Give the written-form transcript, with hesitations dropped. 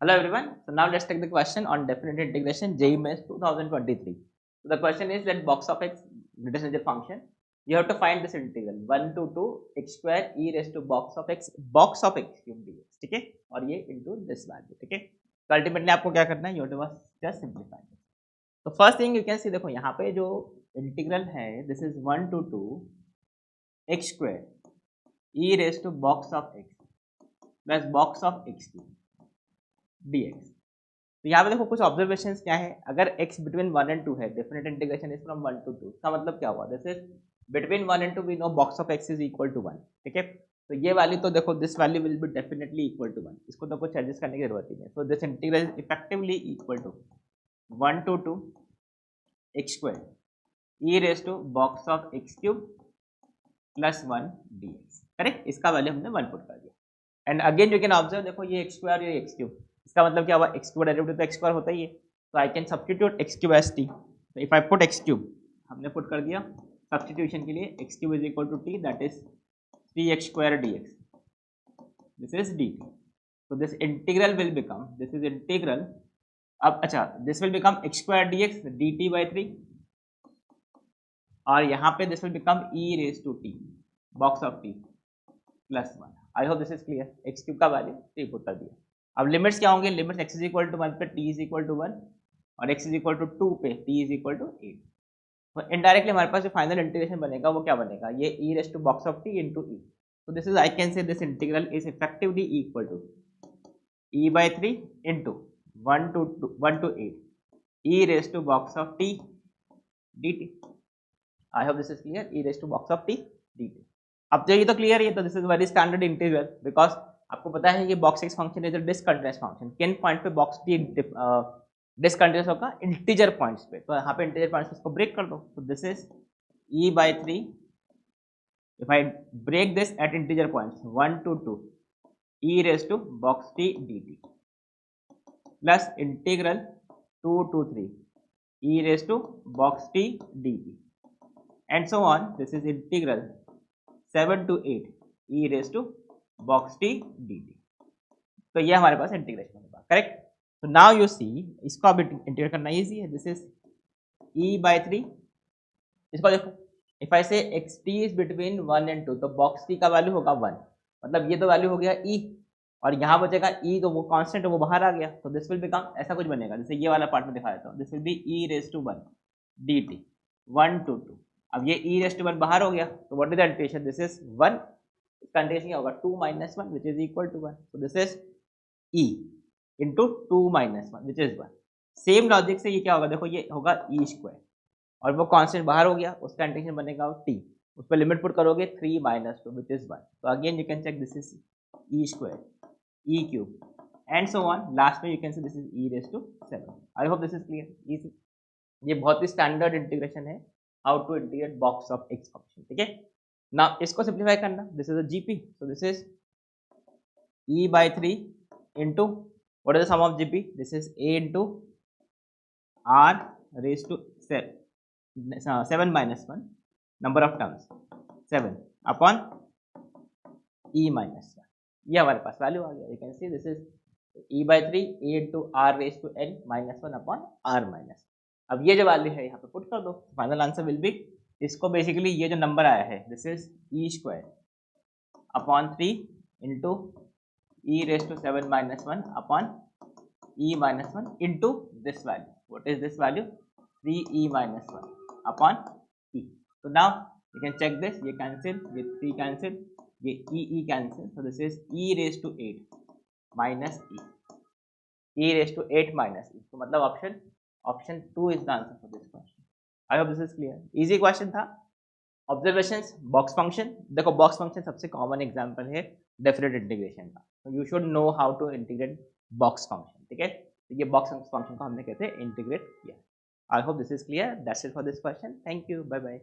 Hello everyone. So now let's take the question on definite integration JEE Mains 2023. So the question is that box of x greatest integer function. You have to find this integral 1 to 2 x square e raised to box of x cube dx. ठीक है, और ये into this value. ठीक है, तो ultimately आपको क्या करना है, you have to just simplify. तो first thing you can see, देखो यहाँ पे जो इंटीग्रल है this is 1 to 2 x square e raised to box of x plus box of x cube dx. तो यहाँ पे देखो कुछ ऑब्जर्वेशंस क्या है, अगर x बिटवीन 1 एंड 2 है, definite integration is from 1 to 2, इसका मतलब क्या हुआ, this is between 1 and 2 we know box of x is equal to 1. ठीक है, तो ये वैल्यू तो देखो this value will be definitely equal to 1, इसको तो कुछ एडजस्ट करने की जरूरत ही नहीं. So this integral is effectively equal to 1 to 2 x square e raised to box of x cube plus 1 dx. Correct, इसका वैल्यू हमने 1 पुट कर दिया. And again you can observe, देखो ये x स्क्वायर ये x क्यूब, इसका मतलब क्या हुआ, x क्यूब डेरिवेटिव तो x स्क्वायर होता ही है, तो I can substitute x cube as t. तो if I put x cube, हमने पुट कर दिया सब्स्टिट्यूशन के लिए, x cube is equal to t, that is 3x square dx, this is dt. so this integral will become, this is integral, अब अच्छा this will become x square dx dt by 3, और यहाँ पे this will become e raised to t box of t plus 1. I hope this is clear. X cube का value t put कर दिया. अब limits क्या होंगे, limits x is equal to 1 पे t इज इक्वल टू 1 और x is equal to 2 पे t is equal to 8. तो इनडायरेक्टली हमारे पास जो फाइनल इंटीग्रेशन बनेगा वो क्या बनेगा, ये e raised to box of t into e. तो this is, I can say this integral is effectively equal to e by 3 into 1 to 8 e raised to box of t dt. I hope this is clear, e raised to box of t dt. अब तो ये तो clear है, तो this is very standard integral, because आपको पता है कि box x function is a discontinuous function. किन पॉइंट पे बॉक्स टी डिसकंटिन्यूअस होगा, इंटीजर पॉइंट्स पे. तो यहाँ पे इंटीजर पॉइंट्स पे इसको ब्रेक कर दो. तो this is e by 3, if I break this at integer points 1 to 2 e raised to box t dt plus integral 2 to 3 e raised to box t dt and so on. This is integral 7 to 8 e raised to box t dt. तो ये हमारे पास integration होगा. Correct. तो now you see, इसको अब integrate करना easy है. This is e by 3, इसको देखो, इफ आई से x T is between 1 and 2, तो बॉक्स टी का वैल्यू होगा 1, मतलब ये तो वैल्यू हो गया e, और यहाँ बचेगा e, तो वो कांस्टेंट है वो बाहर आ गया. तो दिस विल बिकम, ऐसा कुछ बनेगा जैसे ये वाला पार्ट में दिखाया था, this will be e raise to 1 dt 1 to 2. अब ये e रेज टू 1 बाहर हो गया, तो what is the integration, this is 1, इसका इंटीग्रेशन क्या होगा 2 minus 1 which is equal to 1. So this is e into 2 minus 1 which is 1. Same logic से ये क्या होगा, देखो ये होगा e स्क्वायर, और वो कांस्टेंट बाहर हो गया, उसका इंटीग्रेशन बनेगा t, उस पर लिमिट पुट करोगे 3 minus 2 विच इज 1. तो again you can check, this is e square e cube and so on. Last में you can say this is e raise to 7. I hope this is clear, easy. ये बहुत ही standard integration है, how to integrate box of x function. ठीक है, ना इसको simplify करना, this is a GP, so this is e by 3 into what is the sum of gp, this is a into r raised to 7 minus 1 number of terms 7 upon e minus 1. ये हमारे पास value आ गया. You can see this is e by 3 a into r raised to n minus 1 upon r minus. अब ये जो value है यहाँ पे put कर दो, फाइनल आंसर विल बी, इसको बेसिकली ये जो नंबर आया है this is e square upon 3 into e raise to 7 minus 1 upon e minus 1 into this value. What is this value, 3e minus 1 upon e. तो now you can check this, ये cancel, ये 3 cancel, ये e cancel. So this is e raise to 8 minus e raise to 8 minus e. तो मतलब option 2 is the answer for this question. I hope this is clear, easy question था. Observations, box function, देखो box function सबसे common example है definite integration का, तो you should know how to integrate box function. ठीक है, तो ये बॉक्स फंक्शन को हमने कैसे इंटीग्रेट किया. I hope this is clear. That's it for this question. Thank you, bye bye.